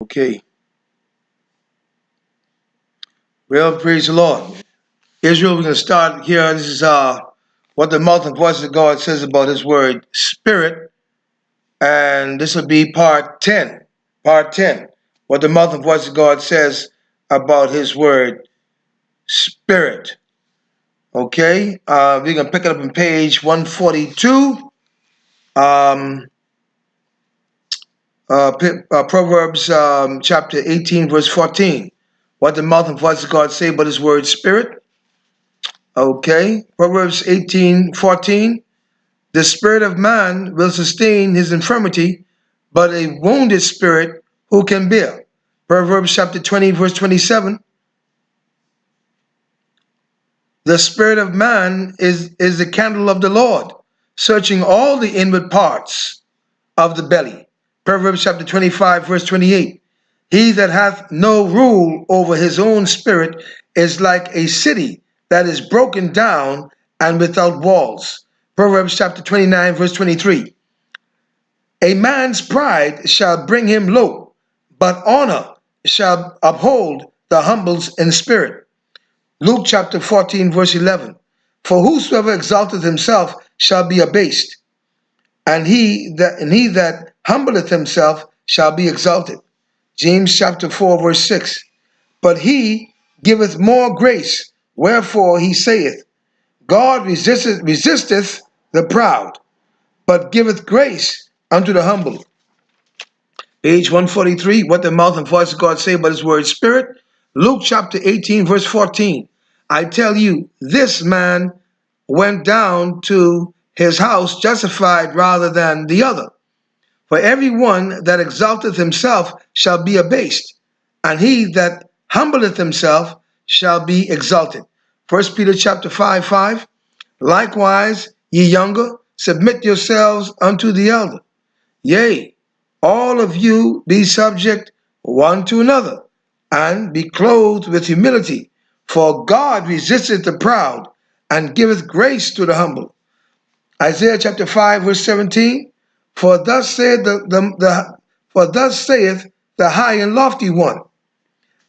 Okay. Well, praise the Lord. Israel, we're going to start here. This is what the mouth and voice of God says about his word, spirit. And this will be part 10. Part 10. What the mouth and voice of God says about his word, spirit. Okay. We're going to pick it up on page 142. Um, Proverbs chapter 18, verse 14. What the mouth and voice of God say about his word, spirit. Okay, Proverbs 18:14. The spirit of man will sustain his infirmity, but a wounded spirit who can bear? Proverbs chapter 20, verse 27. The spirit of man is the candle of the Lord, searching all the inward parts of the belly. Proverbs chapter 25, verse 28. He that hath no rule over his own spirit is like a city that is broken down and without walls. Proverbs chapter 29, verse 23. A man's pride shall bring him low, but honor shall uphold the humbles in spirit. Luke chapter 14, verse 11. For whosoever exalteth himself shall be abased, and he that humbleth himself shall be exalted. James chapter 4, verse 6. But he giveth more grace, wherefore he saith, God resisteth the proud, but giveth grace unto the humble. Page 143, what the mouth and voice of God say about his word, spirit. Luke chapter 18, verse 14. I tell you, this man went down to his house justified rather than the other. For every one that exalteth himself shall be abased, and he that humbleth himself shall be exalted. 1 Peter chapter 5, 5. Likewise, ye younger, submit yourselves unto the elder. Yea, all of you be subject one to another, and be clothed with humility. For God resisteth the proud, and giveth grace to the humble. Isaiah chapter 5, verse 17. For thus saith the high and lofty one,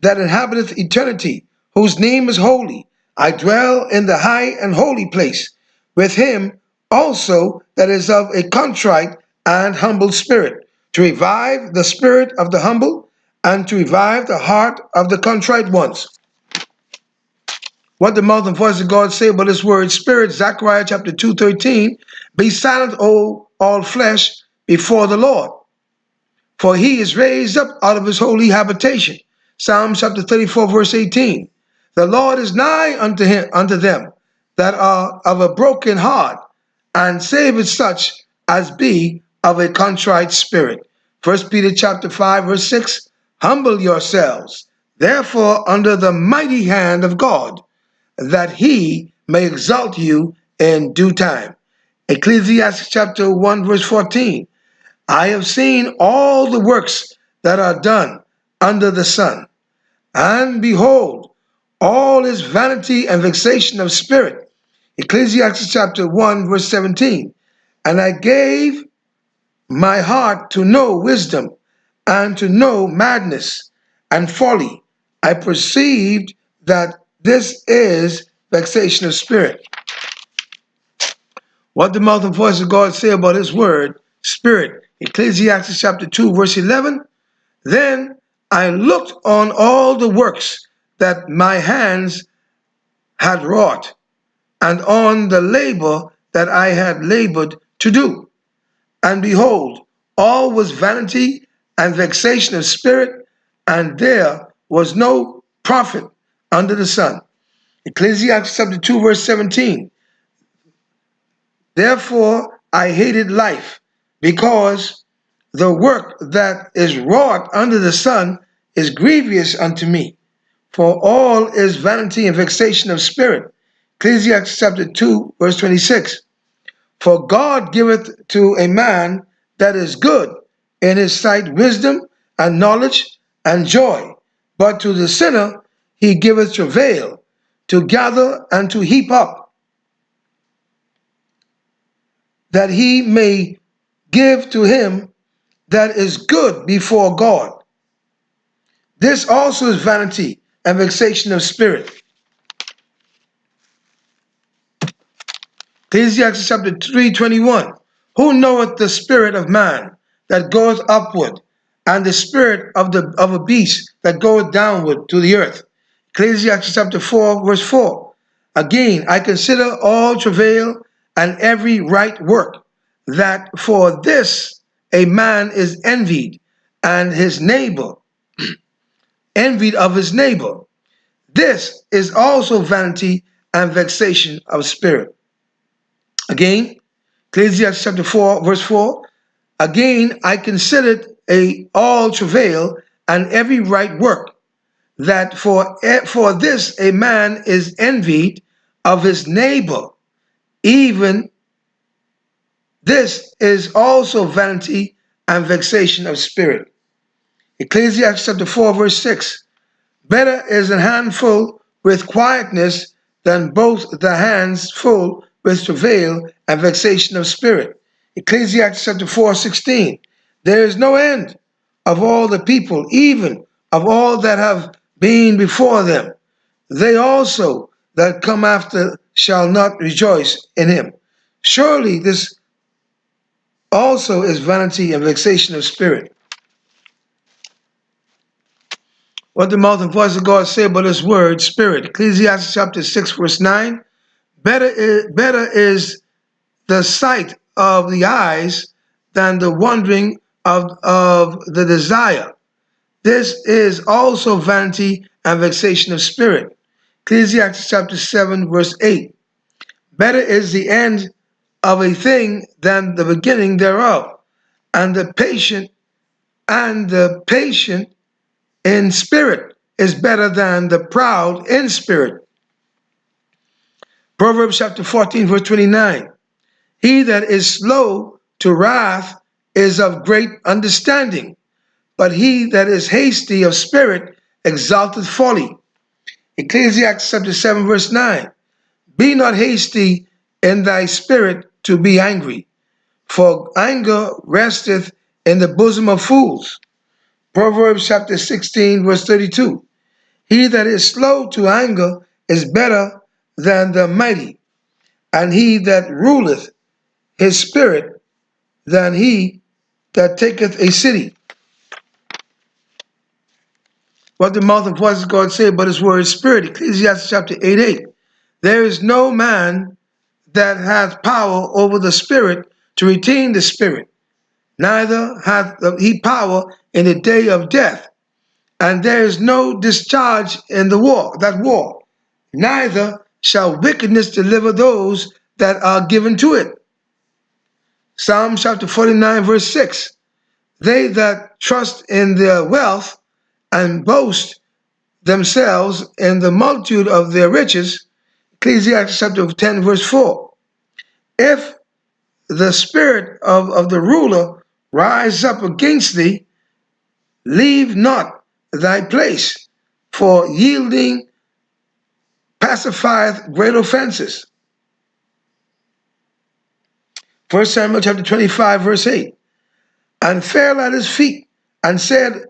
that inhabiteth eternity, whose name is holy. I dwell in the high and holy place, with him also that is of a contrite and humble spirit, to revive the spirit of the humble, and to revive the heart of the contrite ones. What the mouth and voice of God say about this word, spirit, Zechariah chapter 2:13. Be silent, O all flesh, before the Lord, for he is raised up out of his holy habitation. Psalm chapter 34, verse 18. The Lord is nigh unto them that are of a broken heart, and saveth such as be of a contrite spirit. 1 Peter chapter 5, verse 6. Humble yourselves, therefore, under the mighty hand of God, that he may exalt you in due time. Ecclesiastes chapter 1, verse 14. I have seen all the works that are done under the sun, and behold, all is vanity and vexation of spirit. Ecclesiastes chapter 1, verse 17. And I gave my heart to know wisdom, and to know madness and folly. I perceived that this is vexation of spirit. What the mouth and voice of God say about his word, spirit. Ecclesiastes chapter 2, verse 11. Then I looked on all the works that my hands had wrought, and on the labor that I had labored to do. And behold, all was vanity and vexation of spirit, and there was no profit under the sun. Ecclesiastes chapter 2, verse 17. Therefore I hated life, because the work that is wrought under the sun is grievous unto me. For all is vanity and vexation of spirit. Ecclesiastes chapter 2, verse 26. For God giveth to a man that is good in his sight wisdom and knowledge and joy, but to the sinner he giveth travail, to gather and to heap up, that he may give to him that is good before God. This also is vanity and vexation of spirit. Ecclesiastes chapter 3:21. Who knoweth the spirit of man that goeth upward, and the spirit of a beast that goeth downward to the earth? Ecclesiastes chapter 4, verse 4. Again, I consider all travail and every right work, that for this a man is envied, and his neighbor, envied of his neighbor. This is also vanity and vexation of spirit. Again, Ecclesiastes chapter 4, verse 4. Again, I considered all travail and every right work, that for this a man is envied of his neighbor. Even this is also vanity and vexation of spirit. Ecclesiastes chapter 4, verse 6. Better is an handful with quietness than both the hands full with travail and vexation of spirit. Ecclesiastes chapter 4:16. There is no end of all the people, even of all that have been before them. They also that come after shall not rejoice in him. Surely this also is vanity and vexation of spirit. What the mouth and voice of God say about his word, spirit. Ecclesiastes chapter 6, verse 9. Better is the sight of the eyes than the wandering of the desire. This is also vanity and vexation of spirit. Ecclesiastes chapter 7, verse 8. Better is the end of a thing than the beginning thereof, and the patient in spirit is better than the proud in spirit. Proverbs chapter 14, verse 29. He that is slow to wrath is of great understanding, but he that is hasty of spirit exalteth folly. Ecclesiastes chapter 7, verse 9. Be not hasty in thy spirit to be angry, for anger resteth in the bosom of fools. Proverbs chapter 16, verse 32. He that is slow to anger is better than the mighty, and he that ruleth his spirit than he that taketh a city. What the mouth and voice of God say about his word spirit. Ecclesiastes chapter 8:8. There is no man that hath power over the spirit to retain the spirit, neither hath he power in the day of death. And there is no discharge in that war, neither shall wickedness deliver those that are given to it. Psalm chapter 49, verse 6. They that trust in their wealth and boast themselves in the multitude of their riches. Ecclesiastes chapter 10, verse 4. If the spirit of the ruler rise up against thee, leave not thy place, for yielding pacifieth great offenses. 1 Samuel chapter 25, verse 8. And fell at his feet and said,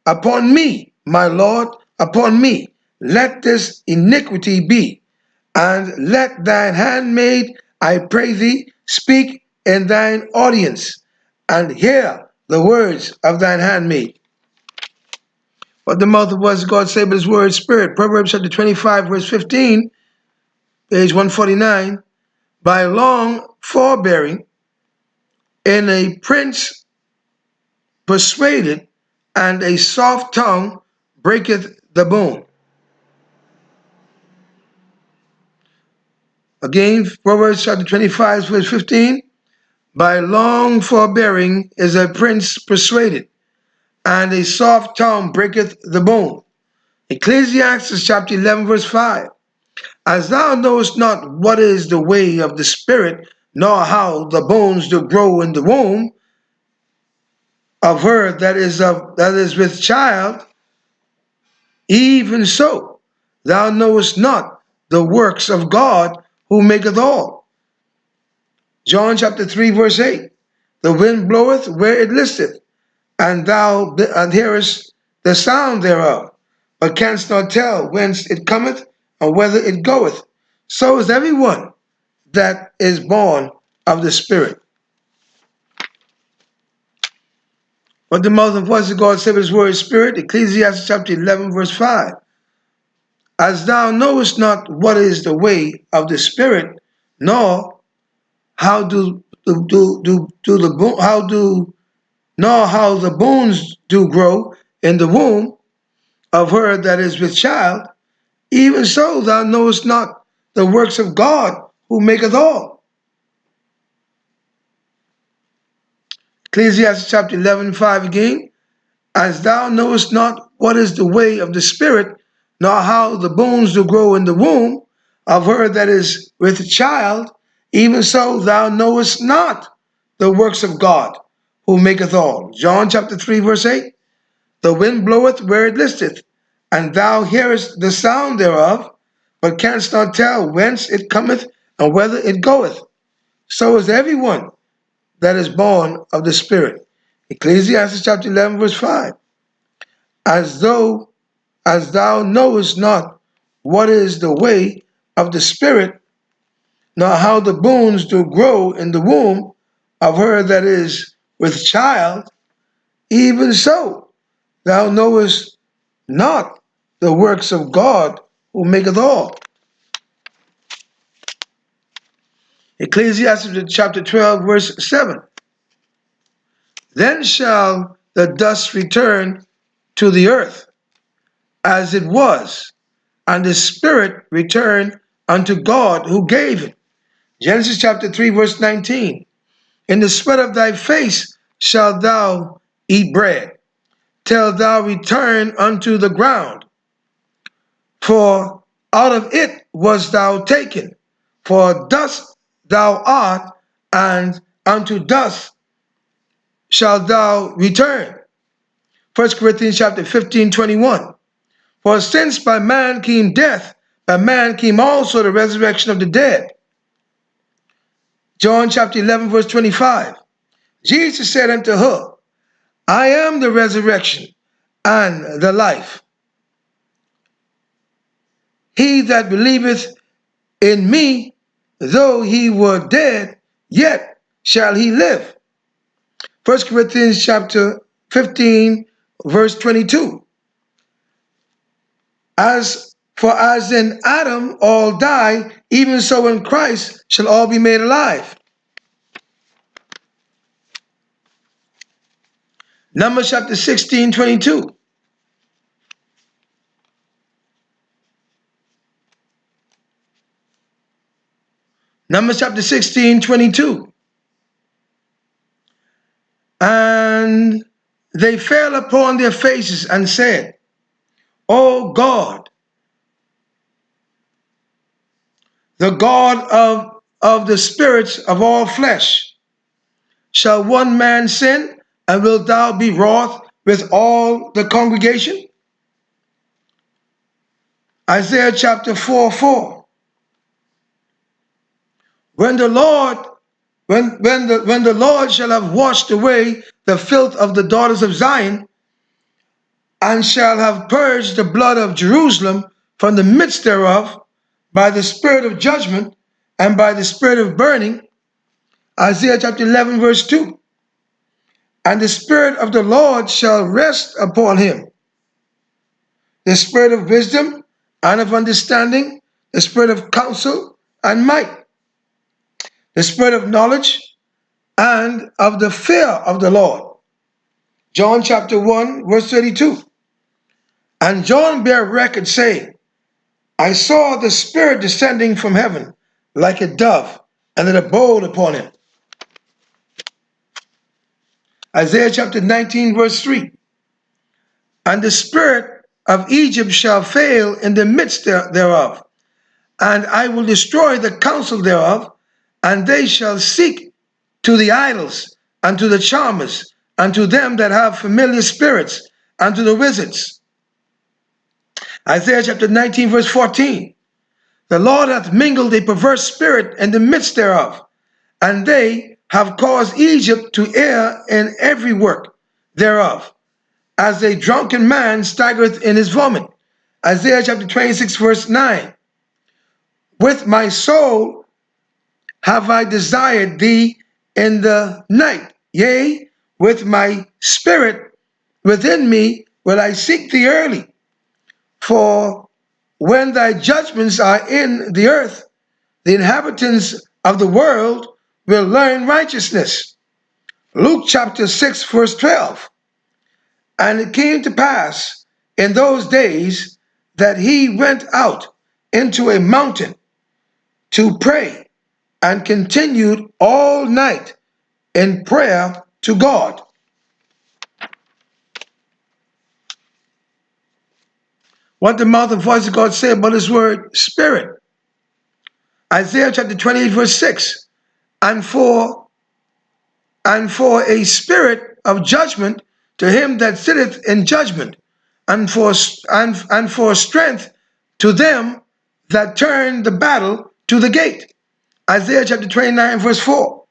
Upon me, my Lord, upon me, let this iniquity be, and let thine handmaid, I pray thee, speak in thine audience, and hear the words of thine handmaid. What the mouth of voice of God say but his word spirit. Proverbs chapter 25, verse 15, page 149. By long forbearing, in a prince persuaded, and a soft tongue breaketh the bone. Again, Proverbs chapter 25, verse 15. By long forbearing is a prince persuaded, and a soft tongue breaketh the bone. Ecclesiastes chapter 11, verse 5. As thou knowest not what is the way of the spirit, nor how the bones do grow in the womb of her that is with child, even so thou knowest not the works of God who maketh all. John chapter 3, verse 8. The wind bloweth where it listeth, and thou hearest the sound thereof, but canst not tell whence it cometh or whither it goeth. So is everyone that is born of the Spirit. But the mouth and voice of God said his word is spirit. Ecclesiastes chapter 11, verse 5. As thou knowest not what is the way of the Spirit, nor how how the bones do grow in the womb of her that is with child, even so thou knowest not the works of God who maketh all. Ecclesiastes chapter 11, 5 again. As thou knowest not what is the way of the Spirit, nor how the bones do grow in the womb of her that is with child, even so thou knowest not the works of God who maketh all. John chapter 3, verse 8. The wind bloweth where it listeth, and thou hearest the sound thereof, but canst not tell whence it cometh and whither it goeth. So is everyone that is born of the Spirit. Ecclesiastes chapter 11, verse 5. As thou knowest not what is the way of the Spirit, nor how the bones do grow in the womb of her that is with child, even so thou knowest not the works of God who maketh all. Ecclesiastes chapter 12, verse 7. Then shall the dust return to the earth as it was, and the spirit return unto God who gave it. Genesis chapter 3, verse 19. In the sweat of thy face shalt thou eat bread, till thou return unto the ground. For out of it wast thou taken, for dust thou art, and unto dust shalt thou return. 1 Corinthians chapter 15, 21. For since by man came death, by man came also the resurrection of the dead. John chapter 11, verse 25. Jesus said unto her, I am the resurrection and the life. He that believeth in me, though he were dead, yet shall he live. 1 Corinthians chapter 15, verse 22. As in Adam all die, even so in Christ shall all be made alive. Numbers chapter 16, 22. Numbers chapter 16, 22. And they fell upon their faces and said, O God, the God of the spirits of all flesh, shall one man sin, and wilt thou be wroth with all the congregation? Isaiah chapter 4, 4. When the Lord shall have washed away the filth of the daughters of Zion, and shall have purged the blood of Jerusalem from the midst thereof, by the spirit of judgment and by the spirit of burning. Isaiah chapter 11, verse 2. And the spirit of the Lord shall rest upon him, the spirit of wisdom and of understanding, the spirit of counsel and might, the spirit of knowledge and of the fear of the Lord. John chapter 1, verse 32. And John bare record, saying, I saw the Spirit descending from heaven like a dove, and it abode upon him. Isaiah chapter 19, verse 3. And the spirit of Egypt shall fail in the midst thereof, and I will destroy the counsel thereof, and they shall seek to the idols, and to the charmers, and to them that have familiar spirits, and to the wizards. Isaiah chapter 19, verse 14. The Lord hath mingled a perverse spirit in the midst thereof, and they have caused Egypt to err in every work thereof. as a drunken man staggereth in his vomit. Isaiah chapter 26, verse 9. With my soul have I desired thee in the night. Yea, with my spirit within me will I seek thee early. For when thy judgments are in the earth, the inhabitants of the world will learn righteousness. Luke chapter 6, verse 12. And it came to pass in those days that he went out into a mountain to pray and continued all night in prayer to God. What the mouth and voice of God say about his word, spirit? Isaiah chapter 28, verse 6. And for a spirit of judgment to him that sitteth in judgment, and for strength to them that turn the battle to the gate. Isaiah chapter 29, verse 4.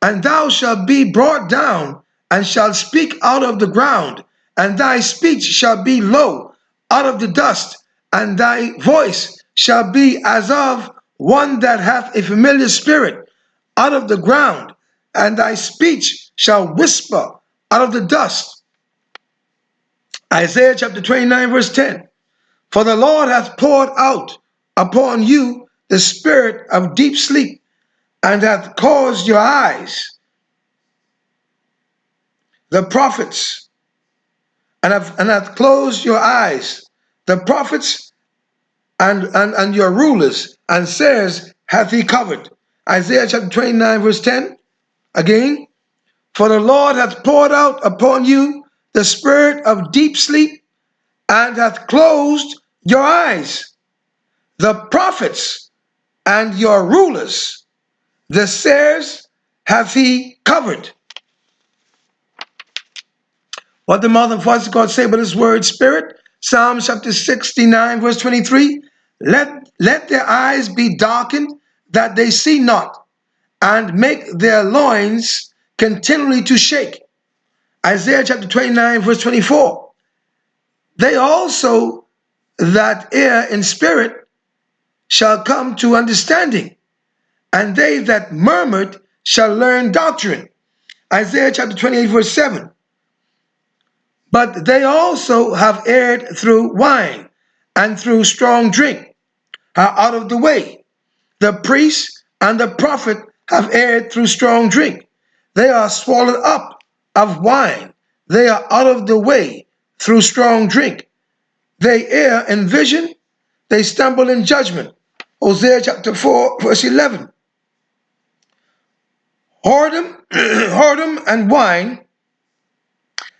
And thou shalt be brought down, and shalt speak out of the ground, and thy speech shall be low out of the dust, and thy voice shall be as of one that hath a familiar spirit out of the ground, and thy speech shall whisper out of the dust. Isaiah chapter 29, verse 10. For the Lord hath poured out upon you the spirit of deep sleep, and hath caused your eyes, the prophets, and hath closed your eyes, the prophets and your rulers, and sayers hath he covered. Isaiah chapter 29, verse 10. Again, for the Lord hath poured out upon you the spirit of deep sleep, and hath closed your eyes, the prophets and your rulers, the sayers hath he covered. What the mouth and voice of God say about his word, spirit? Psalm chapter 69, verse 23. Let their eyes be darkened, that they see not, and make their loins continually to shake. Isaiah chapter 29, verse 24. They also that err in spirit shall come to understanding, and they that murmured shall learn doctrine. Isaiah chapter 28, verse 7. But they also have erred through wine and through strong drink, are out of the way. The priest and the prophet have erred through strong drink. They are swallowed up of wine. They are out of the way through strong drink. They err in vision. They stumble in judgment. Hosea chapter 4, verse 11. Whoredom and wine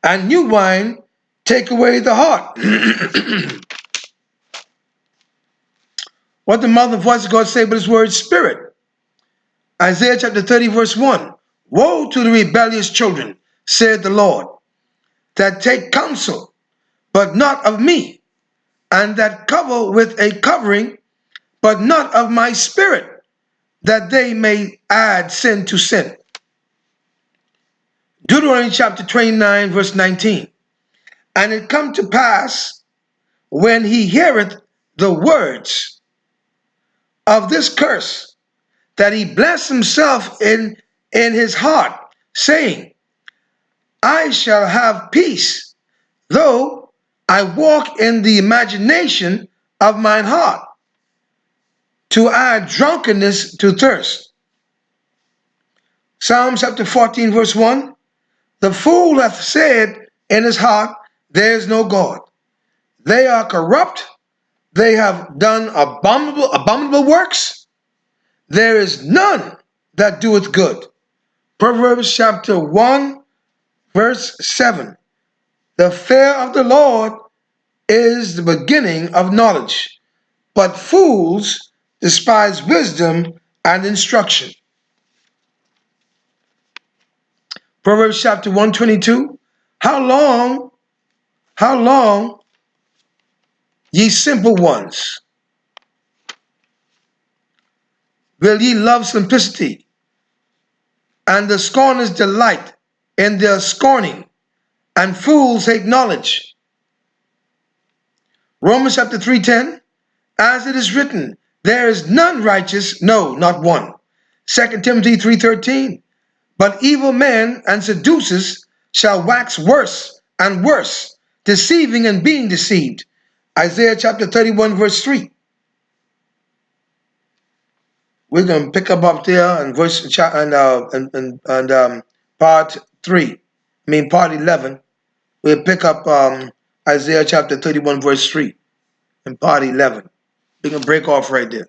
and new wine take away the heart. What the mouth and voice of God say but his word, spirit? Isaiah chapter 30, verse 1. Woe to the rebellious children, said the Lord, that take counsel, but not of me, and that cover with a covering, but not of my spirit, that they may add sin to sin. Deuteronomy chapter 29, verse 19. And it come to pass, when he heareth the words of this curse, that he bless himself in his heart, saying, I shall have peace, though I walk in the imagination of mine heart, to add drunkenness to thirst. Psalm chapter 14, verse 1. The fool hath said in his heart, there is no God. They are corrupt. They have done abominable works. There is none that doeth good. Proverbs chapter 1, verse 7. The fear of the Lord is the beginning of knowledge, but fools despise wisdom and instruction. Proverbs chapter 122. How long, ye simple ones, will ye love simplicity, and the scorners delight in their scorning? and fools hate knowledge. Romans chapter 3:10, as it is written, there is none righteous, no, not one. 2 Timothy 3:13, but evil men and seducers shall wax worse and worse, deceiving and being deceived. Isaiah chapter 31 verse 3. We're going to pick up there and part 3. Part 11. We'll pick up Isaiah chapter 31 verse 3 and part 11. We can break off right there.